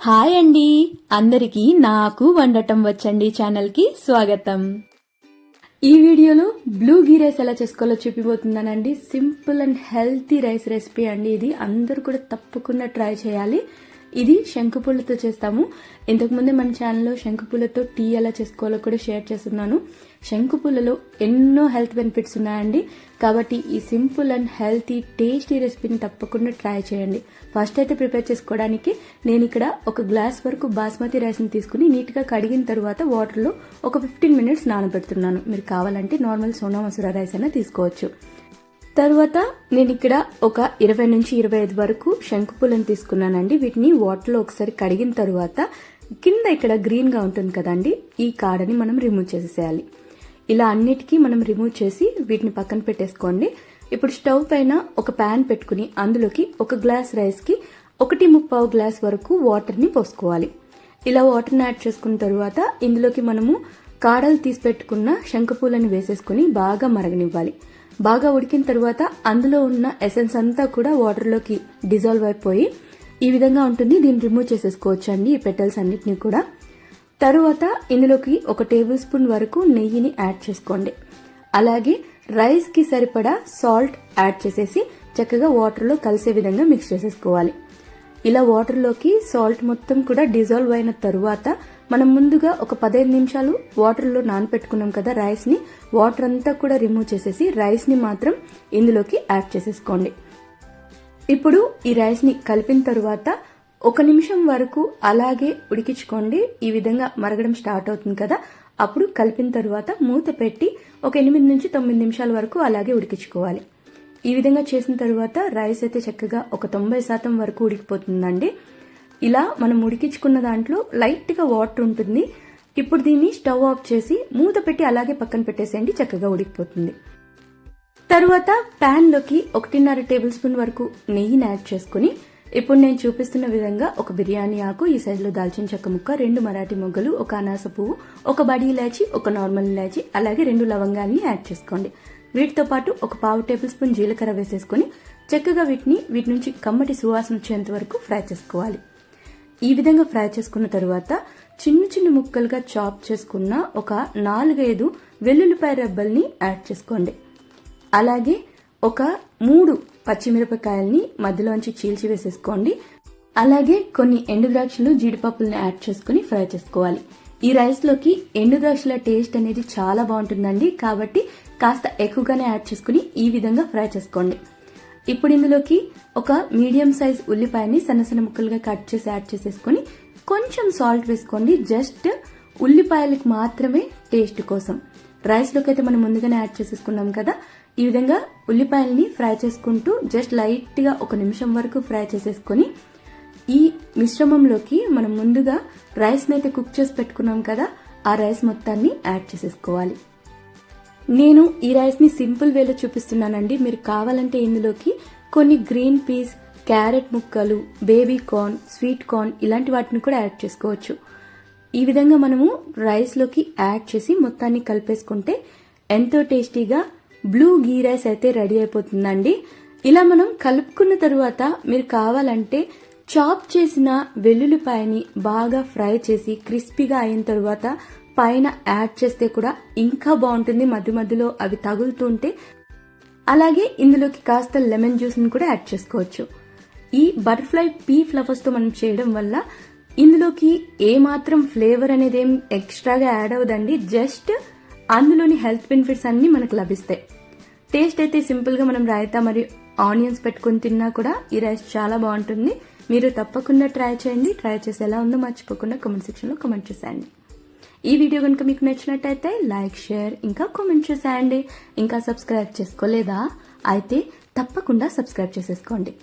Hi అండి, అందరికీ నాకు వండటం వచ్చండి ఛానల్కి స్వాగతం. ఈ వీడియోలో బ్లూ గీ రైస్ ఎలా చేసుకోవాలో చూపిపోతున్నానండి. Simple and healthy rice recipe అండి. ఇది అందరూ కూడా తప్పకుండా ట్రై చేయాలి. ఇది శంకుపూలతో చేస్తాము. ఇంతకుముందే మన ఛానల్లో శంకుపూలతో టీ ఎలా చేసుకోవాలో కూడా షేర్ చేస్తున్నాను. శంకుపూలలో ఎన్నో హెల్త్ బెనిఫిట్స్ ఉన్నాయండి. కాబట్టి ఈ సింపుల్ అండ్ హెల్తీ టేస్టీ రెసిపీని తప్పకుండా ట్రై చేయండి. ఫస్ట్ అయితే ప్రిపేర్ చేసుకోవడానికి నేను ఇక్కడ ఒక గ్లాస్ వరకు బాస్మతి రైస్ని తీసుకుని నీట్గా కడిగిన తర్వాత వాటర్లో ఒక 15 మినిట్స్ నానబెడుతున్నాను. మీరు కావాలంటే నార్మల్ సోనా మసూరా రైస్ అయినా తీసుకోవచ్చు. తర్వాత నేను ఇక్కడ ఒక 20 నుంచి 25 వరకు శంకుపూలను తీసుకున్నానండి. వీటిని వాటర్లో ఒకసారి కడిగిన తర్వాత కింద ఇక్కడ గ్రీన్ గా ఉంటుంది కదండి, ఈ కాడని మనం రిమూవ్ చేసేసేయాలి. ఇలా అన్నిటికీ మనం రిమూవ్ చేసి వీటిని పక్కన పెట్టేసుకోండి. ఇప్పుడు స్టవ్ పైన ఒక ప్యాన్ పెట్టుకుని అందులోకి ఒక గ్లాస్ రైస్ కి 1.25 గ్లాస్ వరకు వాటర్ ని పోసుకోవాలి. ఇలా వాటర్ ని యాడ్ చేసుకున్న తర్వాత ఇందులోకి మనము కాడలు తీసి పెట్టుకున్న శంకుపూలని వేసేసుకుని బాగా మరగనివ్వాలి. బాగా ఉడికిన తర్వాత అందులో ఉన్న ఎసెన్స్ అంతా కూడా వాటర్లోకి డిజాల్వ్ అయిపోయి ఈ విధంగా ఉంటుంది. దీన్ని రిమూవ్ చేసేసుకోవచ్చు అండి, ఈ పెటల్స్ అన్నిటినీ కూడా. తరువాత ఇందులోకి 1 టేబుల్ స్పూన్ వరకు నెయ్యిని యాడ్ చేసుకోండి. అలాగే రైస్ కి సరిపడా సాల్ట్ యాడ్ చేసేసి చక్కగా వాటర్లో కలిసే విధంగా మిక్స్ చేసేసుకోవాలి. ఇలా వాటర్లోకి సాల్ట్ మొత్తం కూడా డిజాల్వ్ అయిన తరువాత మనం ముందుగా ఒక 15 నిమిషాలు వాటర్లో నానపెట్టుకున్నాం కదా రైస్ ని, వాటర్ అంతా కూడా రిమూవ్ చేసేసి రైస్ ని మాత్రం ఇందులోకి యాడ్ చేసేసుకోండి. ఇప్పుడు ఈ రైస్ ని కలిపిన తరువాత 1 నిమిషం వరకు అలాగే ఉడికించుకోండి. ఈ విధంగా మరగడం స్టార్ట్ అవుతుంది కదా, అప్పుడు కలిపిన తరువాత మూత పెట్టి ఒక 8 నుంచి 9 నిమిషాల వరకు అలాగే ఉడికించుకోవాలి. ఈ విధంగా చేసిన తరువాత రైస్ అయితే చక్కగా ఒక 90% వరకు ఉడికిపోతుందండి. ఇలా మనం ఉడికించుకున్న దాంట్లో లైట్ గా వాటర్ ఉంటుంది. ఇప్పుడు దీన్ని స్టవ్ ఆఫ్ చేసి మూత పెట్టి అలాగే పక్కన పెట్టేసేయండి, చక్కగా ఉడికిపోతుంది. తరువాత ప్యాన్ లోకి 1.5 టేబుల్ స్పూన్ వరకు నెయ్యిని యాడ్ చేసుకుని ఇప్పుడు నేను చూపిస్తున్న విధంగా ఒక బిర్యానీ ఆకు, ఈ సైజులో దాల్చిన చెక్క ముక్క, 2 మరాఠీ మొగ్గలు, ఒక అనాస పువ్వు, ఒక బడి ఇలాచి, ఒక నార్మల్ ఇలాచి, అలాగే 2 లవంగాల్ని యాడ్ చేసుకోండి. వీటితో పాటు ఒక 1/2 టేబుల్ స్పూన్ జీలకర్ర వేసేసుకుని చక్కగా వీటి నుంచి కమ్మటి సువాసన వచ్చేంత వరకు ఫ్రై చేసుకోవాలి. ఈ విధంగా ఫ్రై చేసుకున్న తరువాత చిన్న చిన్న ముక్కలుగా చాప్ చేసుకున్న ఒక 4-5 వెల్లుల్లిపాయ రెబ్బల్ని యాడ్ చేసుకోండి. అలాగే ఒక 3 పచ్చిమిరపకాయల్ని మధ్యలోంచి చీల్చి వేసేసుకోండి. అలాగే కొన్ని ఎండు ద్రాక్షలు, జీడిపప్పుల్ని యాడ్ చేసుకుని ఫ్రై చేసుకోవాలి. ఈ రైస్ లోకి ఎండు ద్రాక్షల టేస్ట్ అనేది చాలా బాగుంటుందండి, కాబట్టి కాస్త ఎక్కువగానే యాడ్ చేసుకుని ఈ విధంగా ఫ్రై చేసుకోండి. ఇప్పుడు ఇందులోకి ఒక మీడియం సైజ్ ఉల్లిపాయని సన్న ముక్కలుగా కట్ చేసి యాడ్ చేసేసుకుని కొంచెం సాల్ట్ వేసుకోండి. జస్ట్ ఉల్లిపాయలకు మాత్రమే టేస్ట్ కోసం. రైస్ లోకి అయితే మనం ముందుగానే యాడ్ చేసేసుకున్నాం కదా, ఈ విధంగా ఉల్లిపాయల్ని ఫ్రై చేసుకుంటూ జస్ట్ లైట్ గా 1 నిమిషం వరకు ఫ్రై చేసేసుకుని ఈ మిశ్రమంలోకి మనం ముందుగా రైస్ అయితే కుక్ చేసి పెట్టుకున్నాం కదా, ఆ రైస్ మొత్తాన్ని యాడ్ చేసేసుకోవాలి. నేను ఈ రైస్ ని సింపుల్ వేలో చూపిస్తున్నానండి. మీరు కావాలంటే ఇందులోకి కొన్ని గ్రీన్ పీస్, క్యారెట్ ముక్కలు, బేబీ కార్న్, స్వీట్ కార్న్ ఇలాంటి వాటిని కూడా యాడ్ చేసుకోవచ్చు. ఈ విధంగా మనము రైస్ లోకి యాడ్ చేసి మొత్తాన్ని కలిపేసుకుంటే ఎంతో టేస్టీగా బ్లూ గీ రైస్ అయితే రెడీ అయిపోతుందండి. ఇలా మనం కలుపుకున్న తరువాత మీరు కావాలంటే చాప్ చేసిన వెల్లుల్లిపాయని బాగా ఫ్రై చేసి క్రిస్పీగా అయిన తరువాత పైన యాడ్ చేస్తే కూడా ఇంకా బాగుంటుంది. మధ్య మధ్యలో అవి తగులుతుంటే. అలాగే ఇందులోకి కాస్త లెమన్ జ్యూస్ ని కూడా యాడ్ చేసుకోవచ్చు. ఈ బటర్ఫ్లై పీ ఫ్లవర్స్ తో మనం చేయడం వల్ల ఇందులోకి ఏమాత్రం ఫ్లేవర్ అనేది ఏం ఎక్స్ట్రాగా యాడ్ అవ్వదండి. జస్ట్ అందులోని హెల్త్ బెనిఫిట్స్ అన్ని మనకు లభిస్తాయి. టేస్ట్ అయితే సింపుల్ గా మనం రాయితా మరియు ఆనియన్స్ పెట్టుకుని తిన్నా కూడా ఈ రైస్ చాలా బాగుంటుంది. మీరు తప్పకుండా ట్రై చేయండి. ట్రై చేసి ఎలా ఉందో మర్చిపోకుండా కామెంట్ సెక్షన్ లో కామెంట్ చేసేయండి. ఈ వీడియో కనుక మీకు నచ్చినట్టయితే లైక్, షేర్ ఇంకా కామెంట్ చేసేయండి. ఇంకా సబ్స్క్రైబ్ చేసుకోలేదా అయితే తప్పకుండా సబ్స్క్రైబ్ చేసేసుకోండి.